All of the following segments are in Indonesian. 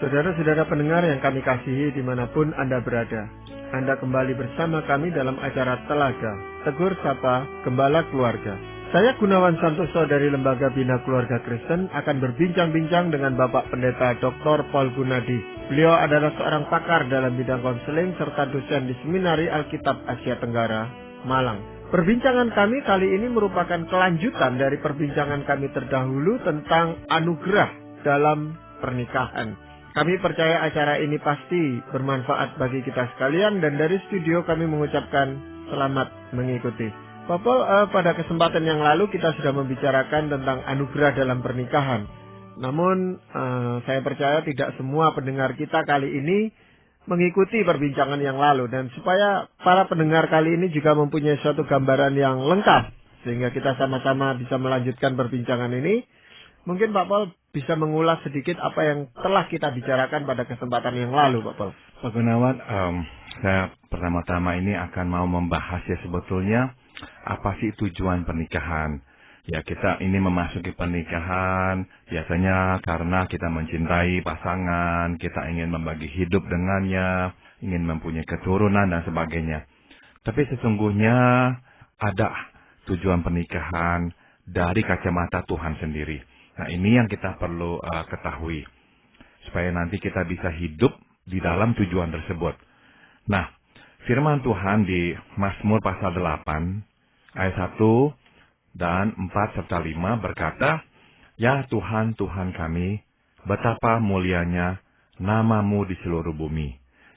Saudara-saudara pendengar yang kami kasihi dimanapun Anda berada, Anda kembali bersama kami dalam acara Telaga, Tegur Sapa Gembala Keluarga. Saya Gunawan Santoso dari Lembaga Bina Keluarga Kristen akan berbincang-bincang dengan Bapak Pendeta Dr. Paul Gunadi. Beliau adalah seorang pakar dalam bidang konseling serta dosen di Seminari Alkitab Asia Tenggara, Malang. Perbincangan kami kali ini merupakan kelanjutan dari perbincangan kami terdahulu tentang anugerah dalam pernikahan. Kami percaya acara ini pasti bermanfaat bagi kita sekalian dan dari studio kami mengucapkan selamat mengikuti. Bapak, pada kesempatan yang lalu kita sudah membicarakan tentang anugerah dalam pernikahan. Namun saya percaya tidak semua pendengar kita kali ini mengikuti perbincangan yang lalu. Dan supaya para pendengar kali ini juga mempunyai suatu gambaran yang lengkap, sehingga kita sama-sama bisa melanjutkan perbincangan ini, mungkin Pak Paul bisa mengulas sedikit apa yang telah kita bicarakan pada kesempatan yang lalu, Pak Paul. Pak Gunawan, saya pertama-tama ini akan mau membahas ya sebetulnya apa sih tujuan pernikahan. Ya, kita ini memasuki pernikahan biasanya karena kita mencintai pasangan, kita ingin membagi hidup dengannya, ingin mempunyai keturunan dan sebagainya. Tapi sesungguhnya ada tujuan pernikahan dari kacamata Tuhan sendiri. Nah, ini yang kita perlu ketahui supaya nanti kita bisa hidup di dalam tujuan tersebut. Nah, firman Tuhan di Mazmur pasal 8 ayat 1 dan 4 serta 5 berkata, "Ya Tuhan, Tuhan kami, betapa mulianya nama-Mu di seluruh bumi.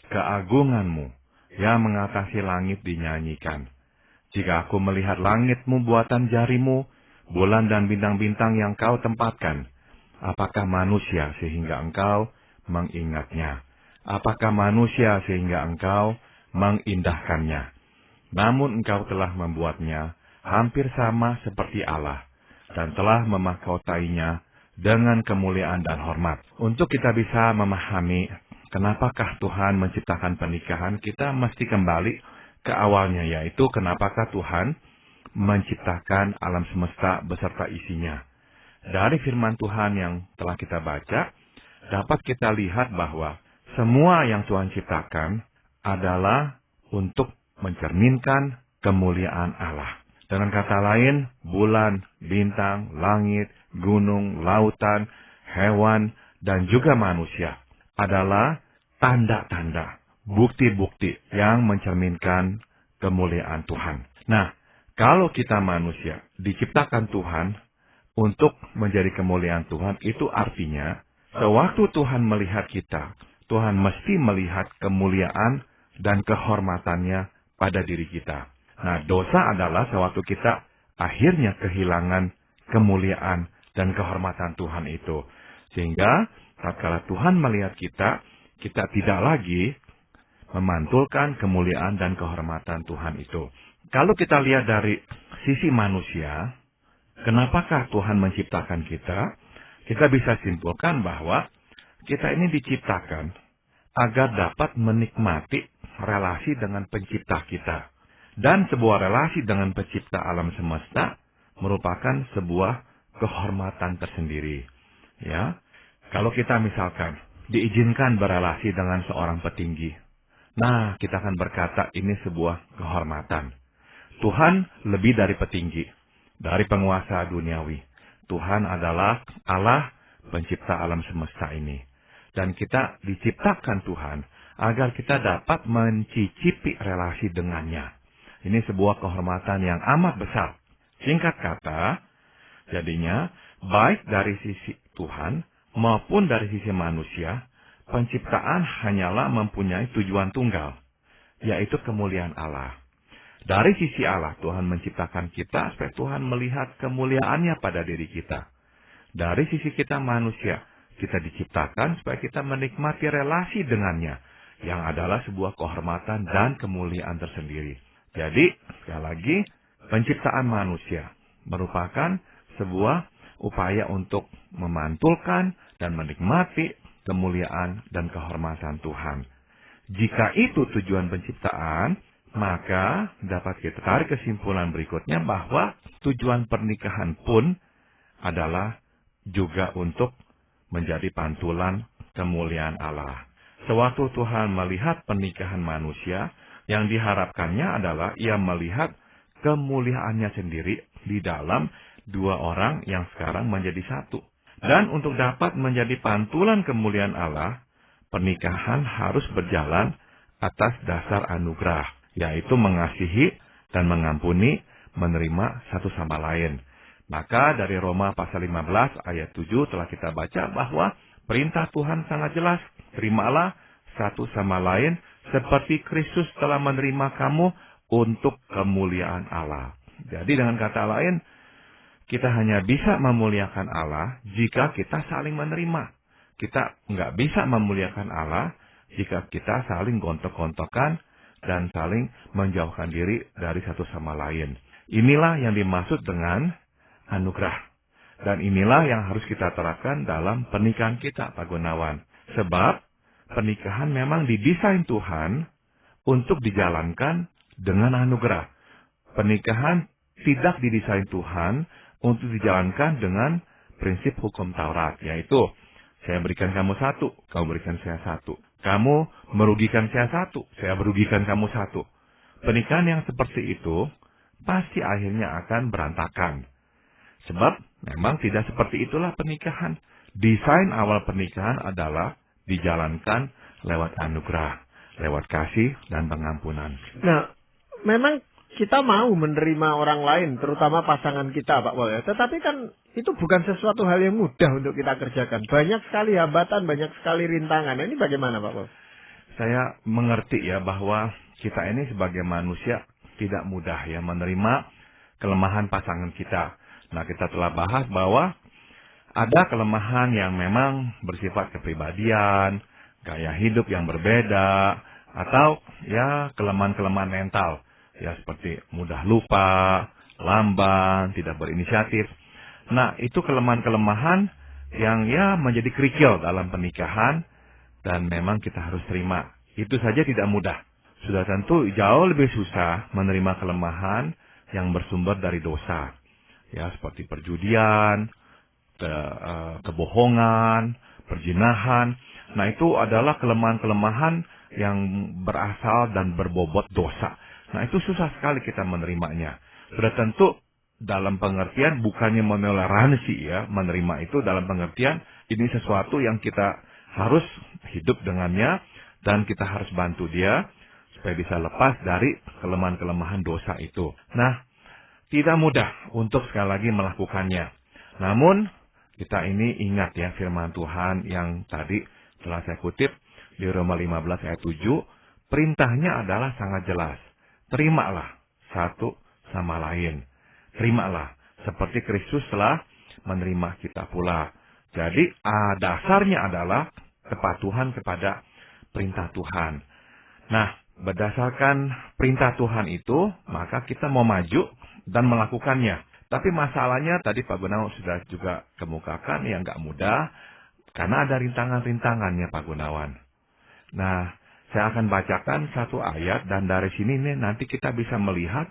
Keagungan-Mu yang mengatasi langit dinyanyikan. Jika aku melihat langit-Mu buatan jari-Mu, bulan dan bintang-bintang yang Kau tempatkan, apakah manusia sehingga Engkau mengingatnya? Apakah manusia sehingga Engkau mengindahkannya? Namun Engkau telah membuatnya hampir sama seperti Allah, dan telah memahkotainya dengan kemuliaan dan hormat." Untuk kita bisa memahami kenapakah Tuhan menciptakan pernikahan, kita mesti kembali ke awalnya, yaitu kenapakah Tuhan menciptakan alam semesta beserta isinya. Dari firman Tuhan yang telah kita baca, dapat kita lihat bahwa semua yang Tuhan ciptakan adalah untuk mencerminkan kemuliaan Allah. Dengan kata lain, bulan, bintang, langit, gunung, lautan, hewan, dan juga manusia adalah tanda-tanda, bukti-bukti yang mencerminkan kemuliaan Tuhan. Nah, kalau kita manusia diciptakan Tuhan untuk menjadi kemuliaan Tuhan, itu artinya sewaktu Tuhan melihat kita, Tuhan mesti melihat kemuliaan dan kehormatannya pada diri kita. Nah, dosa adalah sewaktu kita akhirnya kehilangan kemuliaan dan kehormatan Tuhan itu. Sehingga tatkala Tuhan melihat kita, kita tidak lagi memantulkan kemuliaan dan kehormatan Tuhan itu. Kalau kita lihat dari sisi manusia, kenapakah Tuhan menciptakan kita? Kita bisa simpulkan bahwa kita ini diciptakan agar dapat menikmati relasi dengan pencipta kita. Dan sebuah relasi dengan pencipta alam semesta merupakan sebuah kehormatan tersendiri. Ya, kalau kita misalkan diizinkan berelasi dengan seorang petinggi, nah kita akan berkata ini sebuah kehormatan. Tuhan lebih dari petinggi, dari penguasa duniawi. Tuhan adalah Allah pencipta alam semesta ini. Dan kita diciptakan Tuhan agar kita dapat mencicipi relasi dengannya. Ini sebuah kehormatan yang amat besar. Singkat kata, jadinya baik dari sisi Tuhan maupun dari sisi manusia, penciptaan hanyalah mempunyai tujuan tunggal, yaitu kemuliaan Allah. Dari sisi Allah, Tuhan menciptakan kita supaya Tuhan melihat kemuliaannya pada diri kita. Dari sisi kita manusia, kita diciptakan supaya kita menikmati relasi dengannya, yang adalah sebuah kehormatan dan kemuliaan tersendiri. Jadi, sekali lagi, penciptaan manusia merupakan sebuah upaya untuk memantulkan dan menikmati kemuliaan dan kehormatan Tuhan. Jika itu tujuan penciptaan, maka dapat kita tarik kesimpulan berikutnya bahwa tujuan pernikahan pun adalah juga untuk menjadi pantulan kemuliaan Allah. Sewaktu Tuhan melihat pernikahan manusia, yang diharapkannya adalah ia melihat kemuliaannya sendiri di dalam dua orang yang sekarang menjadi satu. Dan untuk dapat menjadi pantulan kemuliaan Allah, pernikahan harus berjalan atas dasar anugerah, yaitu mengasihi dan mengampuni, menerima satu sama lain. Maka dari Roma pasal 15 ayat 7 telah kita baca bahwa perintah Tuhan sangat jelas. Terimalah satu sama lain seperti Kristus telah menerima kamu untuk kemuliaan Allah. Jadi dengan kata lain, kita hanya bisa memuliakan Allah jika kita saling menerima. Kita nggak bisa memuliakan Allah jika kita saling gontok-gontokan dan saling menjauhkan diri dari satu sama lain. Inilah yang dimaksud dengan anugerah. Dan inilah yang harus kita terapkan dalam pernikahan kita, Pak Gunawan. Sebab pernikahan memang didesain Tuhan untuk dijalankan dengan anugerah. Pernikahan tidak didesain Tuhan untuk dijalankan dengan prinsip hukum Taurat, yaitu saya berikan kamu satu, kamu berikan saya satu. Kamu merugikan saya satu, saya merugikan kamu satu. Pernikahan yang seperti itu pasti akhirnya akan berantakan. Sebab memang tidak seperti itulah pernikahan. Desain awal pernikahan adalah dijalankan lewat anugerah, lewat kasih dan pengampunan. Nah, memang kita mau menerima orang lain, terutama pasangan kita, Pak Pol. Tetapi kan itu bukan sesuatu hal yang mudah untuk kita kerjakan. Banyak sekali hambatan, banyak sekali rintangan. Ini bagaimana, Pak Pol? Saya mengerti ya bahwa kita ini sebagai manusia tidak mudah ya menerima kelemahan pasangan kita. Nah, kita telah bahas bahwa ada kelemahan yang memang bersifat kepribadian, gaya hidup yang berbeda, atau ya kelemahan-kelemahan mental. Ya seperti mudah lupa, lamban, tidak berinisiatif. Nah, itu kelemahan-kelemahan yang ya menjadi kerikil dalam pernikahan dan memang kita harus terima. Itu saja tidak mudah. Sudah tentu jauh lebih susah menerima kelemahan yang bersumber dari dosa. Ya seperti perjudian, kebohongan, perzinahan. Nah, itu adalah kelemahan-kelemahan yang berasal dan berbobot dosa. Nah, itu susah sekali kita menerimanya. Sudah tentu dalam pengertian bukannya menoleransi ya, menerima itu dalam pengertian ini sesuatu yang kita harus hidup dengannya dan kita harus bantu dia supaya bisa lepas dari kelemahan-kelemahan dosa itu. Nah, tidak mudah untuk sekali lagi melakukannya. Namun, kita ini ingat ya firman Tuhan yang tadi telah saya kutip di Roma 15 ayat 7, perintahnya adalah sangat jelas. Terimalah satu sama lain. Terimalah seperti Kristus telah menerima kita pula. Jadi dasarnya adalah kepatuhan kepada perintah Tuhan. Nah, berdasarkan perintah Tuhan itu, maka kita mau maju dan melakukannya. Tapi masalahnya tadi Pak Gunawan sudah juga kemukakan yang nggak mudah karena ada rintangan-rintangannya Pak Gunawan. Nah, saya akan bacakan satu ayat dan dari sini nih nanti kita bisa melihat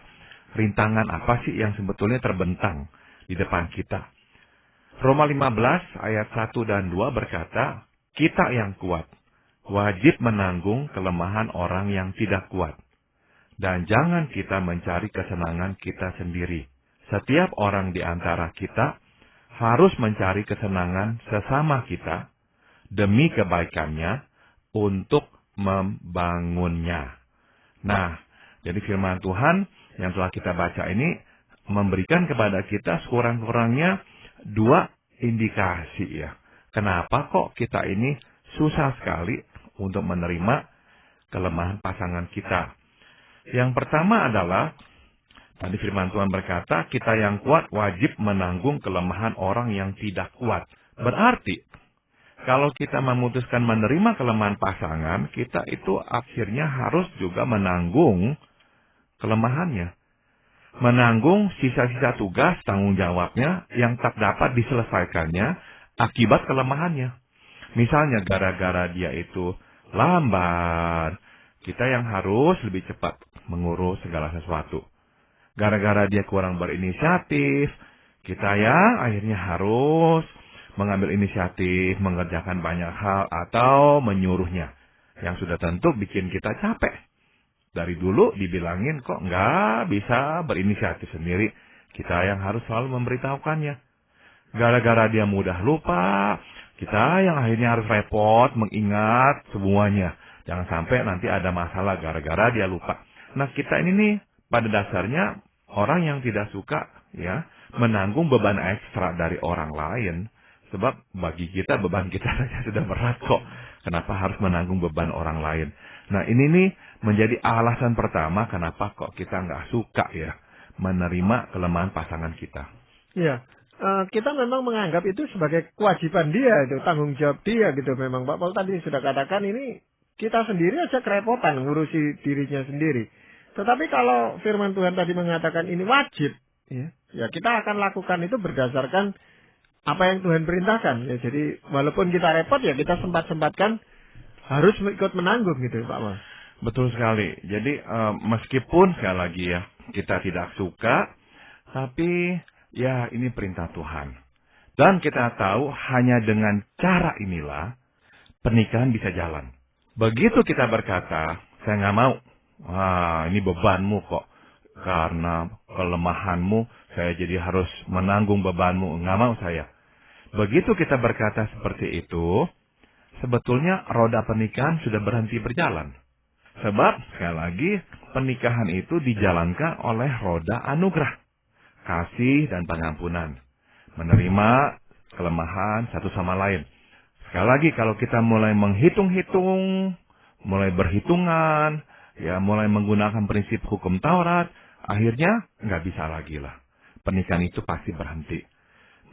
rintangan apa sih yang sebetulnya terbentang di depan kita. Roma 15 ayat 1 dan 2 berkata, kita yang kuat wajib menanggung kelemahan orang yang tidak kuat. Dan jangan kita mencari kesenangan kita sendiri. Setiap orang di antara kita harus mencari kesenangan sesama kita demi kebaikannya untuk membangunnya. Nah, jadi firman Tuhan yang telah kita baca ini memberikan kepada kita sekurang-kurangnya dua indikasi ya. Kenapa kok kita ini susah sekali untuk menerima kelemahan pasangan kita. Yang pertama adalah, tadi firman Tuhan berkata, kita yang kuat wajib menanggung kelemahan orang yang tidak kuat. Berarti, kalau kita memutuskan menerima kelemahan pasangan, kita itu akhirnya harus juga menanggung kelemahannya. Menanggung sisa-sisa tugas tanggung jawabnya yang tak dapat diselesaikannya akibat kelemahannya. Misalnya gara-gara dia itu lamban, kita yang harus lebih cepat mengurus segala sesuatu. Gara-gara dia kurang berinisiatif, kita yang akhirnya harus mengambil inisiatif, mengerjakan banyak hal, atau menyuruhnya. Yang sudah tentu bikin kita capek. Dari dulu dibilangin kok nggak bisa berinisiatif sendiri. Kita yang harus selalu memberitahukannya. Gara-gara dia mudah lupa, kita yang akhirnya harus repot mengingat semuanya. Jangan sampai nanti ada masalah gara-gara dia lupa. Nah, kita ini nih pada dasarnya orang yang tidak suka ya menanggung beban ekstra dari orang lain. Sebab bagi kita beban kita saja sudah berat kok. Kenapa harus menanggung beban orang lain? Nah, ini nih menjadi alasan pertama kenapa kok kita nggak suka ya menerima kelemahan pasangan kita. Iya. Kita memang menganggap itu sebagai kewajiban dia, itu tanggung jawab dia gitu. Memang Pak Paul tadi sudah katakan ini kita sendiri aja kerepotan ngurusi dirinya sendiri. Tetapi kalau firman Tuhan tadi mengatakan ini wajib, ya kita akan lakukan itu berdasarkan apa yang Tuhan perintahkan. Ya, jadi walaupun kita repot ya kita sempat-sempatkan harus ikut menanggung gitu Pak Paul. Betul sekali. Jadi meskipun sekali lagi ya kita tidak suka, tapi ya, ini perintah Tuhan. Dan kita tahu hanya dengan cara inilah pernikahan bisa jalan. Begitu kita berkata, saya nggak mau. Wah, ini bebanmu kok. Karena kelemahanmu, saya jadi harus menanggung bebanmu. Nggak mau saya. Begitu kita berkata seperti itu, sebetulnya roda pernikahan sudah berhenti berjalan. Sebab, sekali lagi, pernikahan itu dijalankan oleh roda anugerah. Kasih dan pengampunan. Menerima kelemahan satu sama lain. Sekali lagi kalau kita mulai menghitung-hitung, mulai berhitungan, ya mulai menggunakan prinsip hukum Taurat, akhirnya nggak bisa lagi lah. Pernikahan itu pasti berhenti.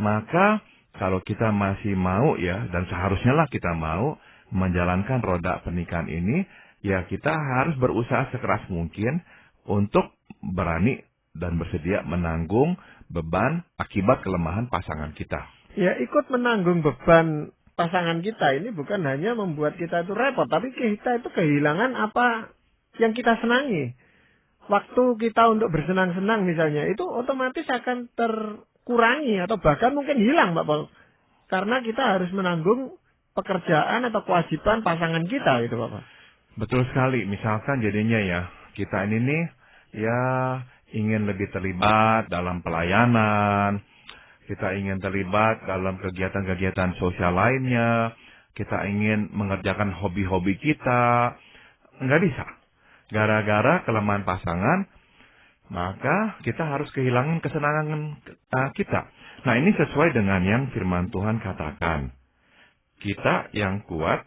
Maka kalau kita masih mau ya, dan seharusnya lah kita mau menjalankan roda pernikahan ini, ya kita harus berusaha sekeras mungkin untuk berani dan bersedia menanggung beban akibat kelemahan pasangan kita. Ya, ikut menanggung beban pasangan kita ini bukan hanya membuat kita itu repot, tapi kita itu kehilangan apa yang kita senangi. Waktu kita untuk bersenang-senang misalnya, itu otomatis akan terkurangi atau bahkan mungkin hilang, Pak Paul. Karena kita harus menanggung pekerjaan atau kewajiban pasangan kita, gitu, Pak Paul. Betul sekali. Misalkan jadinya ya, kita ini nih, ya ingin lebih terlibat dalam pelayanan, kita ingin terlibat dalam kegiatan-kegiatan sosial lainnya, kita ingin mengerjakan hobi-hobi kita, nggak bisa. Gara-gara kelemahan pasangan, maka kita harus kehilangan kesenangan kita. Nah, ini sesuai dengan yang firman Tuhan katakan. Kita yang kuat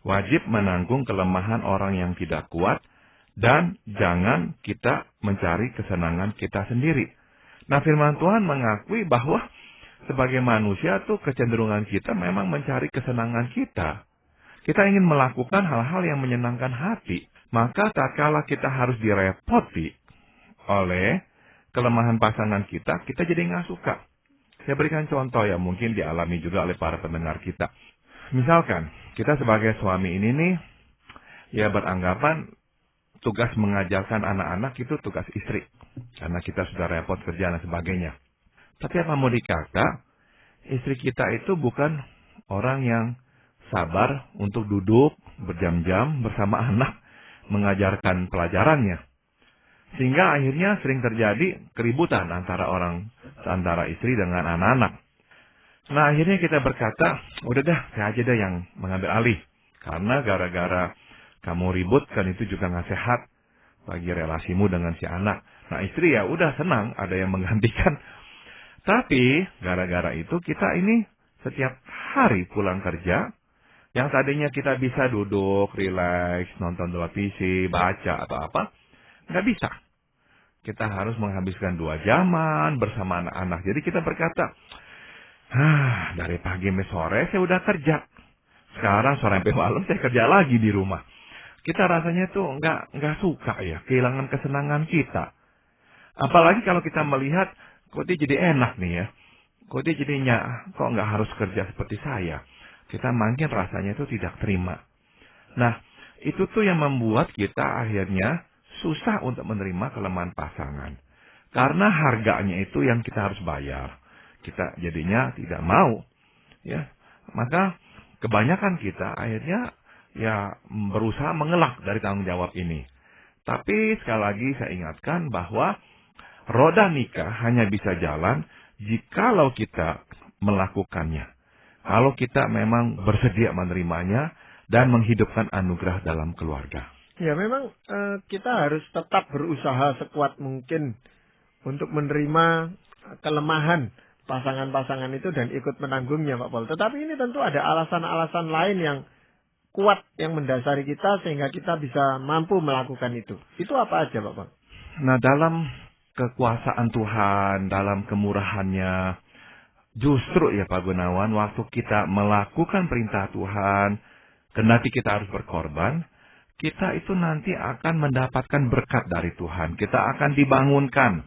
wajib menanggung kelemahan orang yang tidak kuat, dan jangan kita mencari kesenangan kita sendiri. Nah, firman Tuhan mengakui bahwa sebagai manusia tuh kecenderungan kita memang mencari kesenangan kita. Kita ingin melakukan hal-hal yang menyenangkan hati. Maka tatkala kita harus direpoti oleh kelemahan pasangan kita jadi nggak suka. Saya berikan contoh ya, mungkin dialami juga oleh para pendengar kita. Misalkan, kita sebagai suami ini nih, ya beranggapan tugas mengajarkan anak-anak itu tugas istri. Karena kita sudah repot kerja dan sebagainya. Tapi apa mau dikata, istri kita itu bukan orang yang sabar untuk duduk berjam-jam bersama anak mengajarkan pelajarannya. Sehingga akhirnya sering terjadi keributan antara istri dengan anak-anak. Nah, akhirnya kita berkata, udah dah, saya aja dah yang mengambil alih. Karena gara-gara kamu ribut kan itu juga nggak sehat bagi relasimu dengan si anak. Nah, istri ya udah senang ada yang menggantikan. Tapi gara-gara itu kita ini setiap hari pulang kerja, yang tadinya kita bisa duduk, rileks, nonton televisi, baca atau apa, nggak bisa. Kita harus menghabiskan 2 jaman bersama anak-anak. Jadi kita berkata, dari pagi sampai sore saya udah kerja. Sekarang sore sampai malam saya kerja lagi di rumah. Kita rasanya tuh nggak suka ya, kehilangan kesenangan kita. Apalagi kalau kita melihat, kok dia jadi enak nih ya. Kok dia jadinya, kok nggak harus kerja seperti saya. Kita makin rasanya itu tidak terima. Nah, itu tuh yang membuat kita akhirnya susah untuk menerima kelemahan pasangan. Karena harganya itu yang kita harus bayar. Kita jadinya tidak mau Ya, maka kebanyakan kita akhirnya ya berusaha mengelak dari tanggung jawab ini. Tapi sekali lagi saya ingatkan bahwa roda nikah hanya bisa jalan jikalau kita melakukannya. Kalau kita memang bersedia menerimanya dan menghidupkan anugerah dalam keluarga. Ya memang kita harus tetap berusaha sekuat mungkin untuk menerima kelemahan pasangan-pasangan itu dan ikut menanggungnya Pak Paul. Tetapi ini tentu ada alasan-alasan lain yang kuat yang mendasari kita sehingga kita bisa mampu melakukan itu. Itu apa aja Pak Paul? Nah, dalam kekuasaan Tuhan, dalam kemurahannya, justru ya Pak Gunawan, waktu kita melakukan perintah Tuhan, kendati kita harus berkorban, kita itu nanti akan mendapatkan berkat dari Tuhan. Kita akan dibangunkan.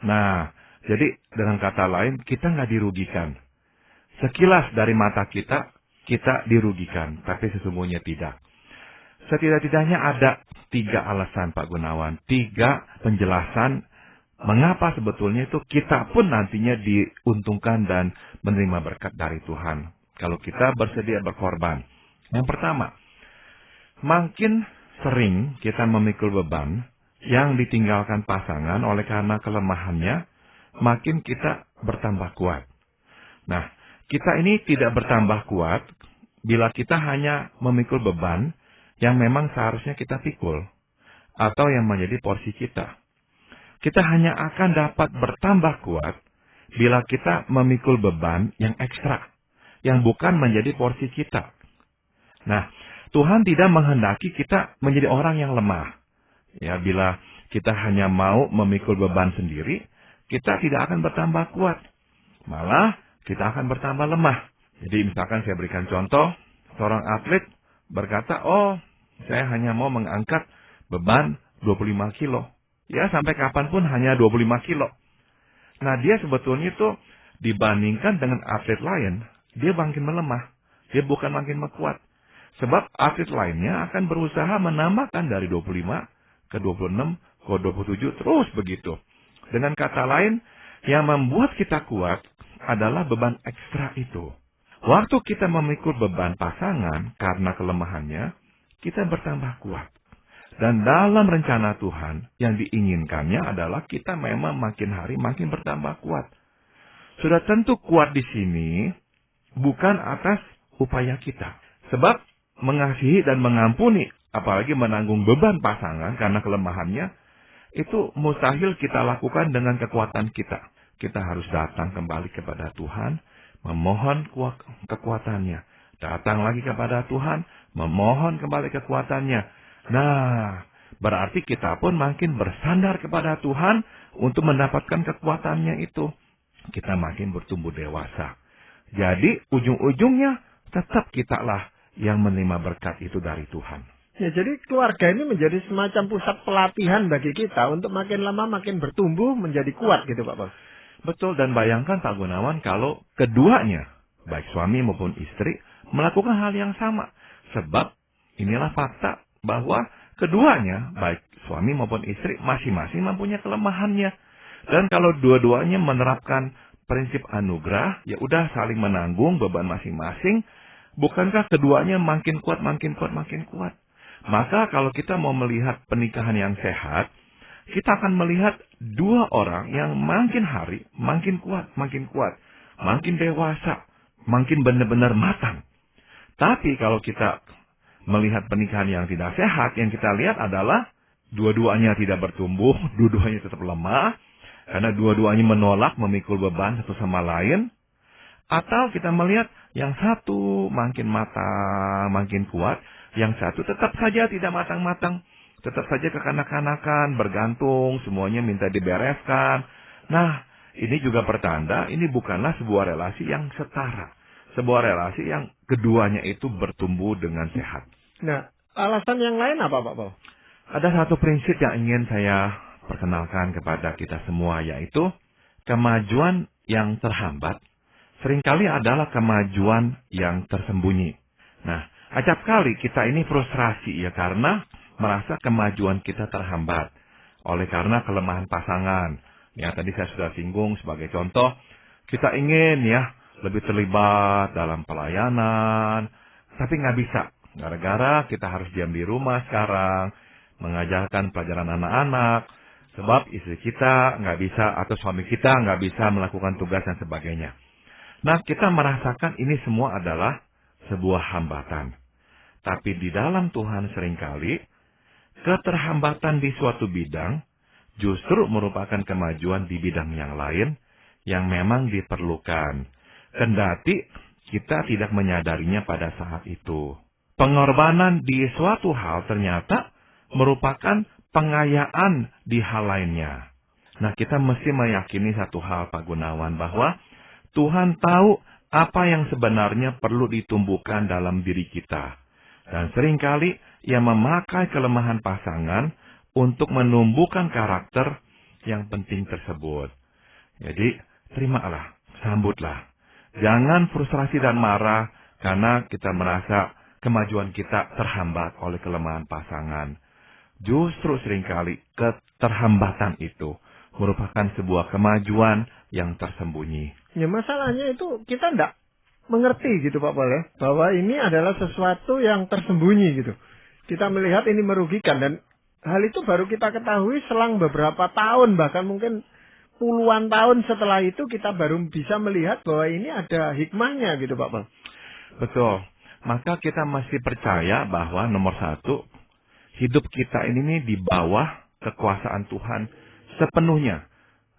Nah, jadi dengan kata lain, kita nggak dirugikan. Sekilas dari mata kita, kita dirugikan. Tapi sesungguhnya tidak. Setidak-tidaknya ada 3 alasan Pak Gunawan. 3 penjelasan mengapa sebetulnya itu kita pun nantinya diuntungkan dan menerima berkat dari Tuhan. Kalau kita bersedia berkorban. Yang pertama, makin sering kita memikul beban yang ditinggalkan pasangan oleh karena kelemahannya, makin kita bertambah kuat. Nah, kita ini tidak bertambah kuat bila kita hanya memikul beban yang memang seharusnya kita pikul, atau yang menjadi porsi kita. Kita hanya akan dapat bertambah kuat bila kita memikul beban yang ekstra, yang bukan menjadi porsi kita. Nah, Tuhan tidak menghendaki kita menjadi orang yang lemah. Ya, bila kita hanya mau memikul beban sendiri, kita tidak akan bertambah kuat. Malah, kita akan bertambah lemah. Jadi, misalkan saya berikan contoh, seorang atlet berkata, saya hanya mau mengangkat beban 25 kilo. Ya, sampai kapanpun hanya 25 kilo. Nah, dia sebetulnya itu dibandingkan dengan atlet lain, dia makin melemah. Dia bukan makin kuat. Sebab atlet lainnya akan berusaha menambahkan dari 25 ke 26, ke 27, terus begitu. Dengan kata lain, yang membuat kita kuat adalah beban ekstra itu. Waktu kita memikul beban pasangan karena kelemahannya, kita bertambah kuat. Dan dalam rencana Tuhan, yang diinginkannya adalah kita memang makin hari makin bertambah kuat. Sudah tentu kuat di sini, bukan atas upaya kita. Sebab mengasihi dan mengampuni, apalagi menanggung beban pasangan karena kelemahannya, itu mustahil kita lakukan dengan kekuatan kita. Kita harus datang kembali kepada Tuhan, memohon kekuatannya. Datang lagi kepada Tuhan, memohon kembali kekuatannya. Nah, berarti kita pun makin bersandar kepada Tuhan untuk mendapatkan kekuatannya itu. Kita makin bertumbuh dewasa. Jadi, ujung-ujungnya tetap kitalah yang menerima berkat itu dari Tuhan. Ya, jadi keluarga ini menjadi semacam pusat pelatihan bagi kita untuk makin lama makin bertumbuh menjadi kuat gitu Pak Paul. Betul, dan bayangkan Pak Gunawan kalau keduanya, baik suami maupun istri, melakukan hal yang sama. Sebab inilah fakta bahwa keduanya, baik suami maupun istri, masing-masing mempunyai kelemahannya. Dan kalau dua-duanya menerapkan prinsip anugerah, ya udah saling menanggung beban masing-masing, bukankah keduanya makin kuat, makin kuat, makin kuat? Maka kalau kita mau melihat pernikahan yang sehat, kita akan melihat 2 orang yang makin hari, makin kuat, makin dewasa, makin benar-benar matang. Tapi kalau kita melihat pernikahan yang tidak sehat, yang kita lihat adalah dua-duanya tidak bertumbuh, dua-duanya tetap lemah, karena dua-duanya menolak memikul beban satu sama lain. Atau kita melihat yang satu makin matang, makin kuat, yang satu tetap saja tidak matang-matang, tetap saja kekanak-kanakan, bergantung, semuanya minta dibereskan. Nah, ini juga pertanda ini bukanlah sebuah relasi yang setara. Sebuah relasi yang keduanya itu bertumbuh dengan sehat. Nah, alasan yang lain apa Pak Paul? Ada satu prinsip yang ingin saya perkenalkan kepada kita semua, yaitu kemajuan yang terhambat seringkali adalah kemajuan yang tersembunyi. Nah, acap kali kita ini frustrasi ya karena merasa kemajuan kita terhambat oleh karena kelemahan pasangan. Ya, tadi saya sudah singgung sebagai contoh, kita ingin ya lebih terlibat dalam pelayanan, tapi nggak bisa. Gara-gara kita harus diam di rumah sekarang, mengajarkan pelajaran anak-anak, sebab istri kita nggak bisa atau suami kita nggak bisa melakukan tugas dan sebagainya. Nah, kita merasakan ini semua adalah sebuah hambatan. Tapi di dalam Tuhan seringkali, keterhambatan di suatu bidang justru merupakan kemajuan di bidang yang lain yang memang diperlukan. Kendati kita tidak menyadarinya pada saat itu. Pengorbanan di suatu hal ternyata merupakan pengayaan di hal lainnya. Nah, kita mesti meyakini satu hal, Pak Gunawan, bahwa Tuhan tahu apa yang sebenarnya perlu ditumbuhkan dalam diri kita. Dan seringkali Ia memakai kelemahan pasangan untuk menumbuhkan karakter yang penting tersebut. Jadi, terimalah, sambutlah. Jangan frustrasi dan marah karena kita merasa kemajuan kita terhambat oleh kelemahan pasangan. Justru seringkali keterhambatan itu merupakan sebuah kemajuan yang tersembunyi. Ya, masalahnya itu kita tidak mengerti gitu Pak Paul ya, bahwa ini adalah sesuatu yang tersembunyi gitu. Kita melihat ini merugikan dan hal itu baru kita ketahui selang beberapa tahun, bahkan mungkin puluhan tahun setelah itu kita baru bisa melihat bahwa ini ada hikmahnya gitu Pak Paul. Betul. Maka kita masih percaya bahwa nomor satu, hidup kita ini nih di bawah kekuasaan Tuhan sepenuhnya.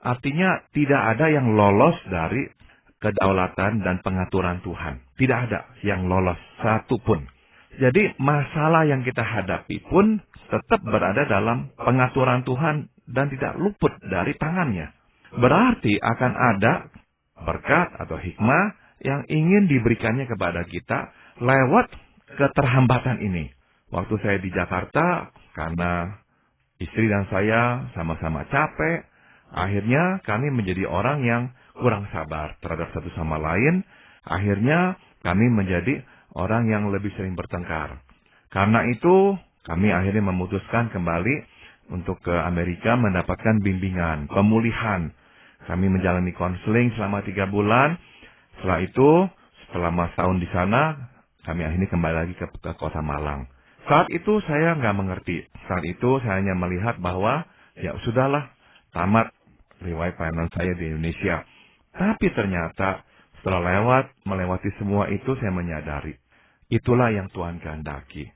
Artinya tidak ada yang lolos dari kedaulatan dan pengaturan Tuhan. Tidak ada yang lolos satu pun. Jadi masalah yang kita hadapi pun tetap berada dalam pengaturan Tuhan dan tidak luput dari tangannya. Berarti akan ada berkat atau hikmah yang ingin diberikannya kepada kita lewat keterhambatan ini. Waktu saya di Jakarta, karena istri dan saya sama-sama capek, akhirnya kami menjadi orang yang kurang sabar terhadap satu sama lain. Akhirnya kami menjadi orang yang lebih sering bertengkar. Karena itu, kami akhirnya memutuskan kembali untuk ke Amerika mendapatkan bimbingan, pemulihan. Kami menjalani konseling selama 3 bulan. Setelah itu, selama setahun di sana, kami akhirnya kembali lagi ke kota Malang. Saat itu saya nggak mengerti. Saat itu saya hanya melihat bahwa, ya sudahlah, tamat riwayat pelayanan saya di Indonesia. Tapi ternyata setelah melewati semua itu saya menyadari. Itulah yang Tuhan kehendaki.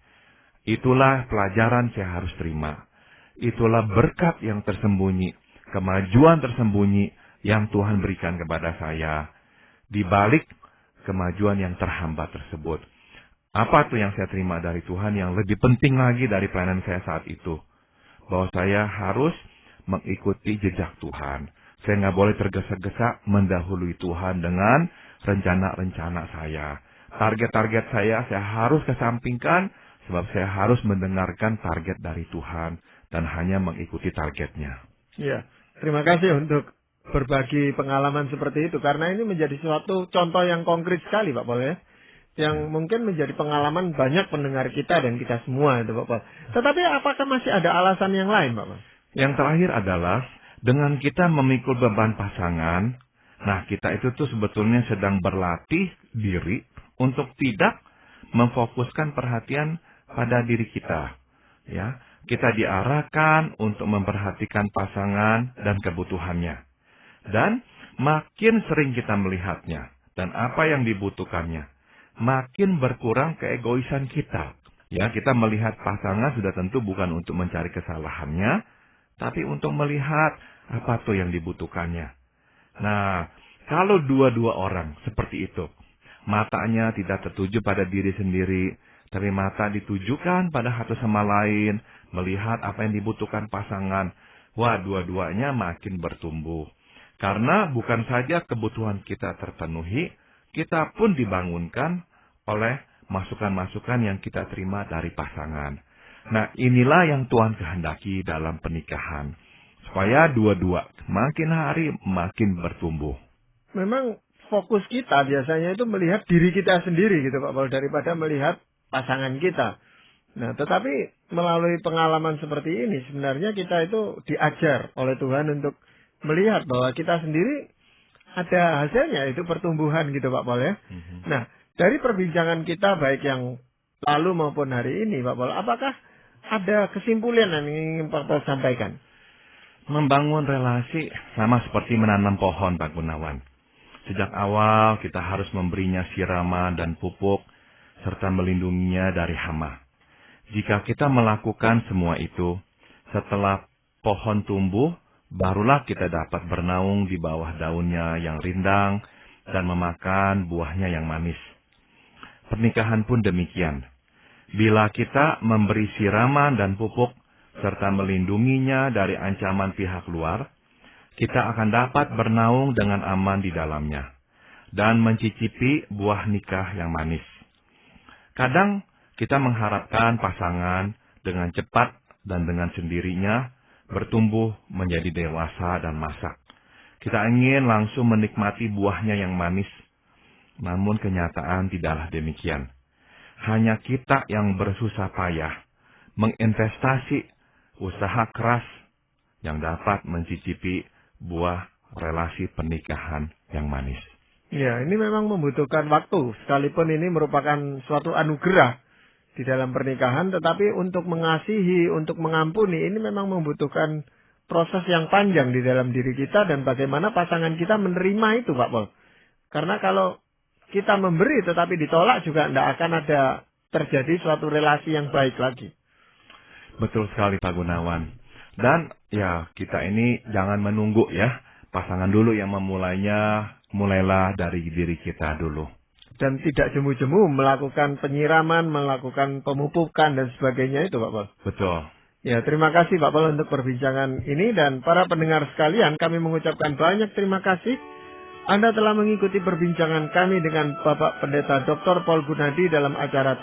Itulah pelajaran saya harus terima. Itulah berkat yang tersembunyi, kemajuan tersembunyi yang Tuhan berikan kepada saya. Di balik kemajuan yang terhambat tersebut. Apa tuh yang saya terima dari Tuhan yang lebih penting lagi dari pelayanan saya saat itu? Bahwa saya harus mengikuti jejak Tuhan. Saya nggak boleh tergesa-gesa mendahului Tuhan dengan rencana-rencana saya. Target-target saya harus kesampingkan sebab saya harus mendengarkan target dari Tuhan dan hanya mengikuti targetnya. Ya, terima kasih untuk berbagi pengalaman seperti itu karena ini menjadi suatu contoh yang konkret sekali Pak Paul ya. Yang mungkin menjadi pengalaman banyak pendengar kita dan kita semua itu Pak Paul. Tetapi apakah masih ada alasan yang lain Pak Paul? Yang terakhir adalah dengan kita memikul beban pasangan, nah kita itu tuh sebetulnya sedang berlatih diri untuk tidak memfokuskan perhatian pada diri kita. Ya, kita diarahkan untuk memperhatikan pasangan dan kebutuhannya. Dan makin sering kita melihatnya dan apa yang dibutuhkannya, makin berkurang keegoisan kita. Ya, kita melihat pasangan sudah tentu bukan untuk mencari kesalahannya, tapi untuk melihat apa tuh yang dibutuhkannya. Nah, kalau dua-dua orang seperti itu, matanya tidak tertuju pada diri sendiri, tapi mata ditujukan pada satu sama lain, melihat apa yang dibutuhkan pasangan, wah dua-duanya makin bertumbuh. Karena bukan saja kebutuhan kita terpenuhi, kita pun dibangunkan oleh masukan-masukan yang kita terima dari pasangan. Nah, inilah yang Tuhan kehendaki dalam pernikahan. Supaya dua-dua makin hari makin bertumbuh. Memang fokus kita biasanya itu melihat diri kita sendiri gitu Pak Paul daripada melihat pasangan kita. Nah, tetapi melalui pengalaman seperti ini sebenarnya kita itu diajar oleh Tuhan untuk melihat bahwa kita sendiri ada hasilnya, itu pertumbuhan gitu Pak Paul ya. Nah, dari perbincangan kita baik yang lalu maupun hari ini Pak Paul, apakah ada kesimpulan yang ingin Pak Paul sampaikan? Membangun relasi sama seperti menanam pohon, Pak Gunawan. Sejak awal kita harus memberinya siraman dan pupuk, serta melindunginya dari hama. Jika kita melakukan semua itu, setelah pohon tumbuh, barulah kita dapat bernaung di bawah daunnya yang rindang dan memakan buahnya yang manis. Pernikahan pun demikian. Bila kita memberi siraman dan pupuk, serta melindunginya dari ancaman pihak luar, kita akan dapat bernaung dengan aman di dalamnya, dan mencicipi buah nikah yang manis. Kadang kita mengharapkan pasangan dengan cepat dan dengan sendirinya bertumbuh menjadi dewasa dan masak. Kita ingin langsung menikmati buahnya yang manis, namun kenyataan tidaklah demikian. Hanya kita yang bersusah payah, menginvestasi usaha keras yang dapat mencicipi buah relasi pernikahan yang manis. Ya, ini memang membutuhkan waktu, sekalipun ini merupakan suatu anugerah di dalam pernikahan, tetapi untuk mengasihi, untuk mengampuni, ini memang membutuhkan proses yang panjang di dalam diri kita dan bagaimana pasangan kita menerima itu, Pak Paul. Karena kalau kita memberi tetapi ditolak juga tidak akan ada terjadi suatu relasi yang baik lagi. Betul sekali Pak Gunawan. Dan ya kita ini jangan menunggu ya. Pasangan dulu yang memulainya, mulailah dari diri kita dulu. Dan tidak jemu-jemu melakukan penyiraman, melakukan pemupukan dan sebagainya itu Pak Paul. Betul. Ya, terima kasih Pak Paul untuk perbincangan ini dan para pendengar sekalian, kami mengucapkan banyak terima kasih. Anda telah mengikuti perbincangan kami dengan Bapak Pendeta Dr. Paul Gunadi dalam acara